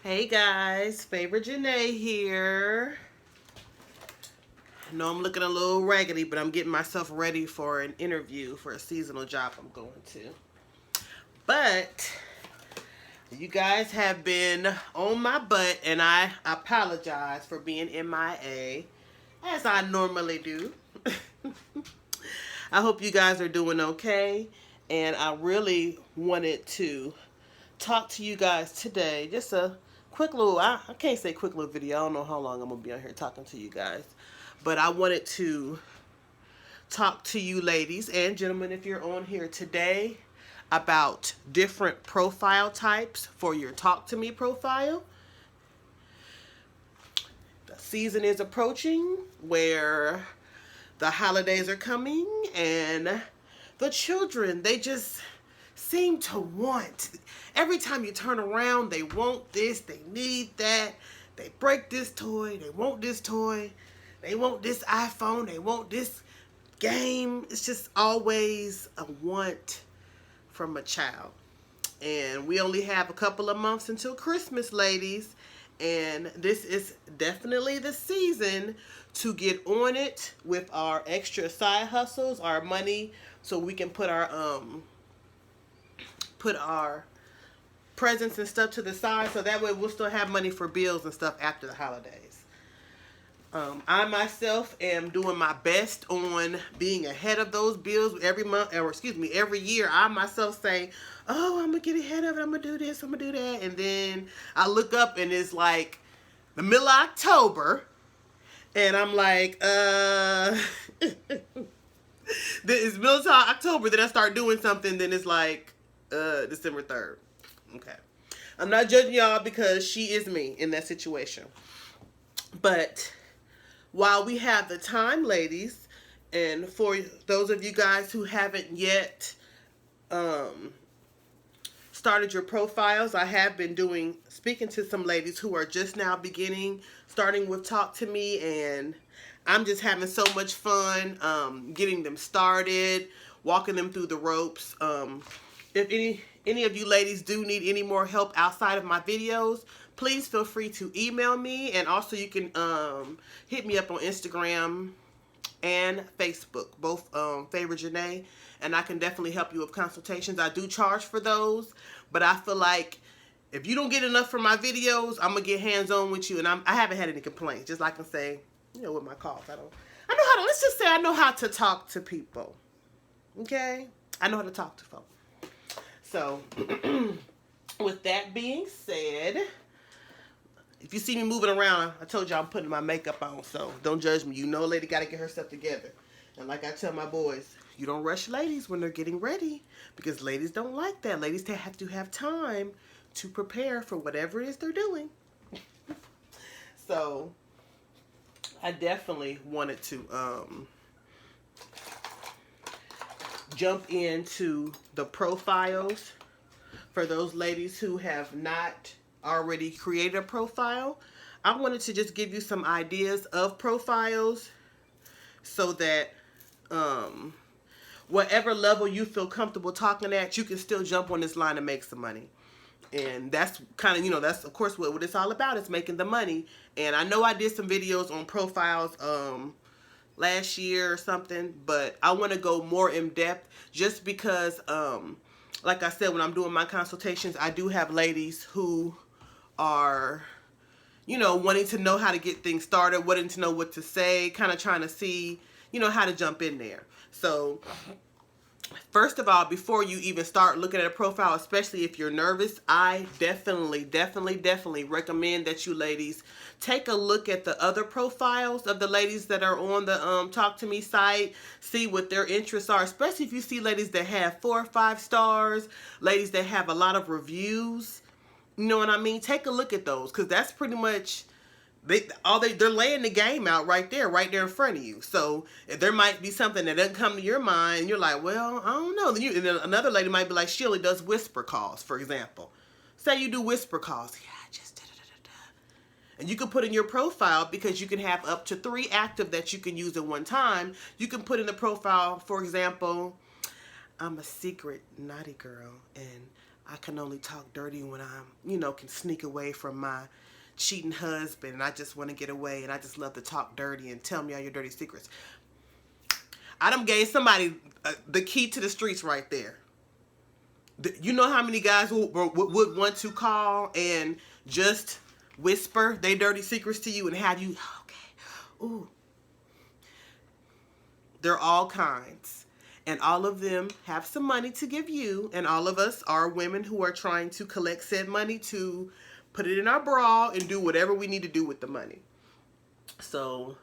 Hey guys, Favorite Janae here. I know I'm looking a little raggedy, but I'm getting myself ready for an interview for a seasonal job I'm going to. But you guys have been on my butt, and I apologize for being MIA, as I normally do. I hope you guys are doing okay, and I really wanted to talk to you guys today. Just a quick little, I can't say quick little video. I don't know how long I'm going to be on here talking to you guys. But I wanted to talk to you ladies and gentlemen, if you're on here today, about different profile types for your Talk to Me profile. The season is approaching where the holidays are coming, and the children, they just seem to want. Every time you turn around, they want this, they need that. They break this toy, they want this toy. They want this iPhone, they want this game. It's just always a want from a child. And we only have a couple of months until Christmas, ladies. And this is definitely the season to get on it with our extra side hustles, our money, so we can put our presents and stuff to the side, so that way we'll still have money for bills and stuff after the holidays. I myself am doing my best on being ahead of those bills every month, or excuse me, every year. I myself say, oh, I'm going to get ahead of it. I'm going to do this. I'm going to do that. And then I look up and it's like the middle of October. And I'm like, it's middle of October. Then I start doing something. Then it's like December 3rd. Okay. I'm not judging y'all because she is me in that situation. But while we have the time, ladies, and for those of you guys who haven't yet started your profiles, I have been speaking to some ladies who are just now starting with Talk to Me, and I'm just having so much fun getting them started, walking them through the ropes. If any of you ladies do need any more help outside of my videos, please feel free to email me, and also you can hit me up on Instagram and Facebook, both Favorite Janae, and I can definitely help you with consultations. I do charge for those, but I feel like if you don't get enough from my videos, I'm gonna get hands-on with you, and I haven't had any complaints. Just like I say, with my calls, let's just say I know how to talk to people. Okay, I know how to talk to folks. So, with that being said, if you see me moving around, I told you I'm putting my makeup on, so don't judge me. You know a lady got to get herself together. And like I tell my boys, you don't rush ladies when they're getting ready, because ladies don't like that. Ladies have to have time to prepare for whatever it is they're doing. So, I definitely wanted to jump into the profiles for those ladies who have not already created a profile. I wanted to just give you some ideas of profiles so that whatever level you feel comfortable talking at, you can still jump on this line and make some money. And that's kind of, that's of course what it's all about, is making the money. And I know I did some videos on profiles last year or something, but I want to go more in depth just because like I said, when I'm doing my consultations, I do have ladies who are, wanting to know how to get things started, wanting to know what to say, kind of trying to see, how to jump in there. So, first of all, before you even start looking at a profile, especially if you're nervous, I definitely recommend that you ladies take a look at the other profiles of the ladies that are on the Talk to Me site. See what their interests are, especially if you see ladies that have 4 or 5 stars, ladies that have a lot of reviews. You know what I mean? Take a look at those, because that's pretty much they're laying the game out right there in front of you. So if there might be something that doesn't come to your mind, you're like, well, I don't know. And then another lady might be like, she only does whisper calls, for example. Say you do whisper calls. Yeah, just da-da-da-da-da. And you can put in your profile, because you can have up to 3 active that you can use at one time. You can put in the profile, for example, I'm a secret naughty girl, and I can only talk dirty when I'm, can sneak away from my cheating husband, and I just want to get away, and I just love to talk dirty and tell me all your dirty secrets. I done gave somebody the key to the streets right there. You know how many guys would want to call and just whisper their dirty secrets to you and have you, okay, ooh. They're all kinds. And all of them have some money to give you. And all of us are women who are trying to collect said money to put it in our bra and do whatever we need to do with the money. So,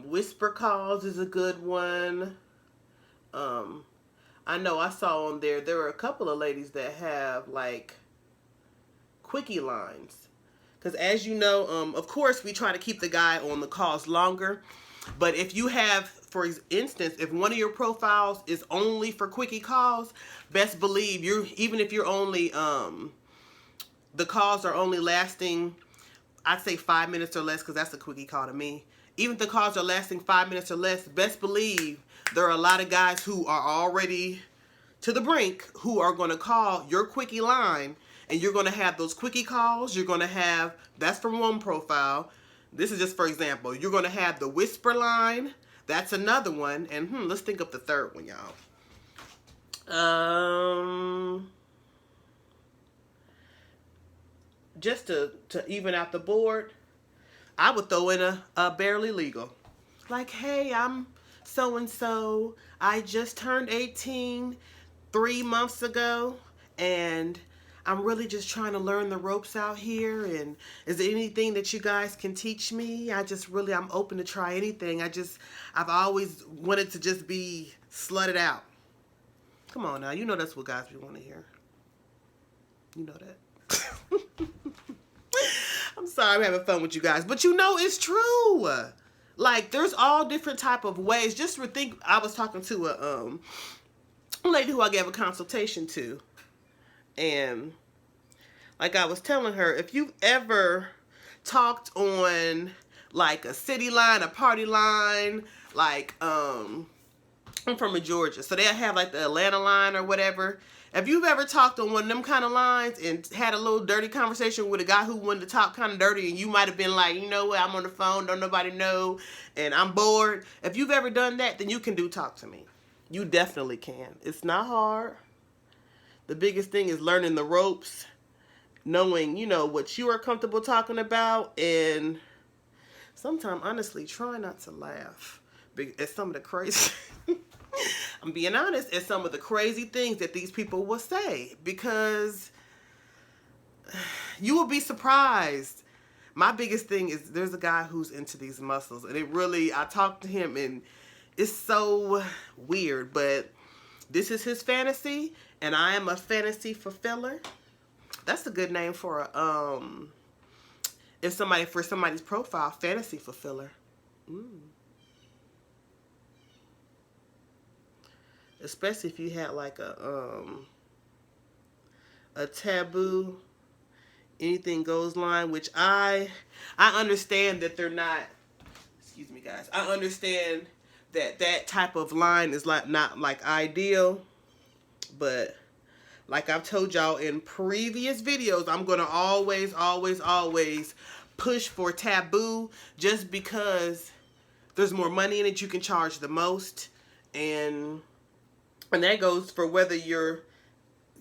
whisper calls is a good one. I know I saw on there were a couple of ladies that have like quickie lines. Because as you know, of course, we try to keep the guy on the calls longer. But if you have, for instance, if one of your profiles is only for quickie calls, best believe even if you're only, the calls are only lasting, I'd say 5 minutes or less, because that's a quickie call to me. Even if the calls are lasting 5 minutes or less, best believe there are a lot of guys who are already to the brink who are going to call your quickie line, and you're going to have those quickie calls. You're going to have, that's from one profile. This is just for example. You're going to have the whisper line. That's another one. And let's think of the third one, y'all. Just to even out the board, I would throw in a barely legal. Like, hey, I'm so-and-so. I just turned 18 3 months ago, and I'm really just trying to learn the ropes out here, and is there anything that you guys can teach me? I'm open to try anything. I've always wanted to just be slutted out. Come on now, you know that's what guys we want to hear. You know that. I'm sorry I'm having fun with you guys, but it's true. Like, there's all different type of ways. Just think, I was talking to a lady who I gave a consultation to, and like I was telling her, if you've ever talked on like a city line, a party line, like I'm from Georgia, so they'll have like the Atlanta line or whatever. If you've ever talked on one of them kind of lines and had a little dirty conversation with a guy who wanted to talk kind of dirty, and you might have been like, you know what, I'm on the phone, don't nobody know, and I'm bored. If you've ever done that, then you can talk to me. You definitely can. It's not hard. The biggest thing is learning the ropes, knowing, what you are comfortable talking about, and sometimes, honestly, try not to laugh at some of the crazy, I'm being honest, at some of the crazy things that these people will say, because you will be surprised. My biggest thing is there's a guy who's into these muscles, and I talked to him, and it's so weird, but this is his fantasy, and I am a fantasy fulfiller. That's a good name for for somebody's profile, fantasy fulfiller. Especially if you had like a taboo, anything goes line, which I understand that they're not. Excuse me, guys. I understand that type of line is not ideal, but like I've told y'all in previous videos, I'm going to always push for taboo, just because there's more money in it. You can charge the most, and that goes for whether you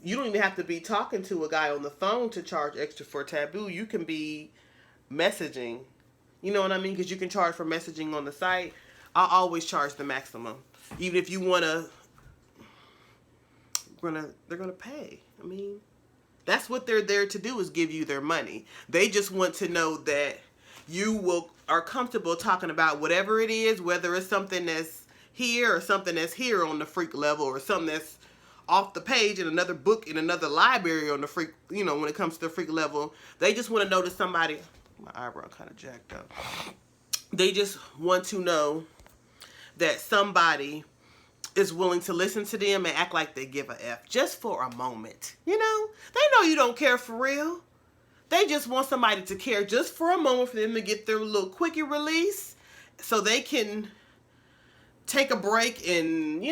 don't even have to be talking to a guy on the phone to charge extra for taboo. You can be messaging. You know what I mean? Because you can charge for messaging on the site. I always charge the maximum. Even if you want to, they're gonna pay. I mean, that's what they're there to do, is give you their money. They just want to know that you are comfortable talking about whatever it is, whether it's something that's here or something that's here on the freak level, or something that's off the page in another book in another library on the freak, when it comes to the freak level. They just want to know that somebody, my eyebrow kind of jacked up. They just want to know that somebody is willing to listen to them and act like they give a F just for a moment. They know you don't care for real. They just want somebody to care just for a moment, for them to get their little quickie release so they can take a break and,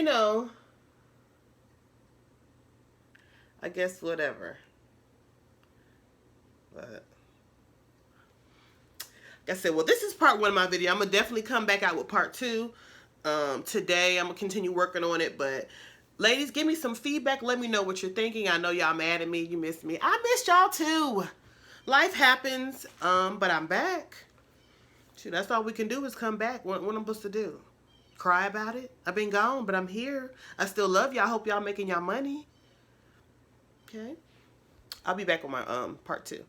I guess whatever. But like I said, well, this is part 1 of my video. I'm gonna definitely come back out with part 2 today. I'm gonna continue working on it, but ladies, give me some feedback. Let me know what you're thinking. I know y'all mad at me. You missed me. I missed y'all too. Life happens, but I'm back. Shoot, that's all we can do is come back. What I'm supposed to do? Cry about it? I've been gone, but I'm here. I still love y'all. I hope y'all making y'all money. Okay. I'll be back on my part 2.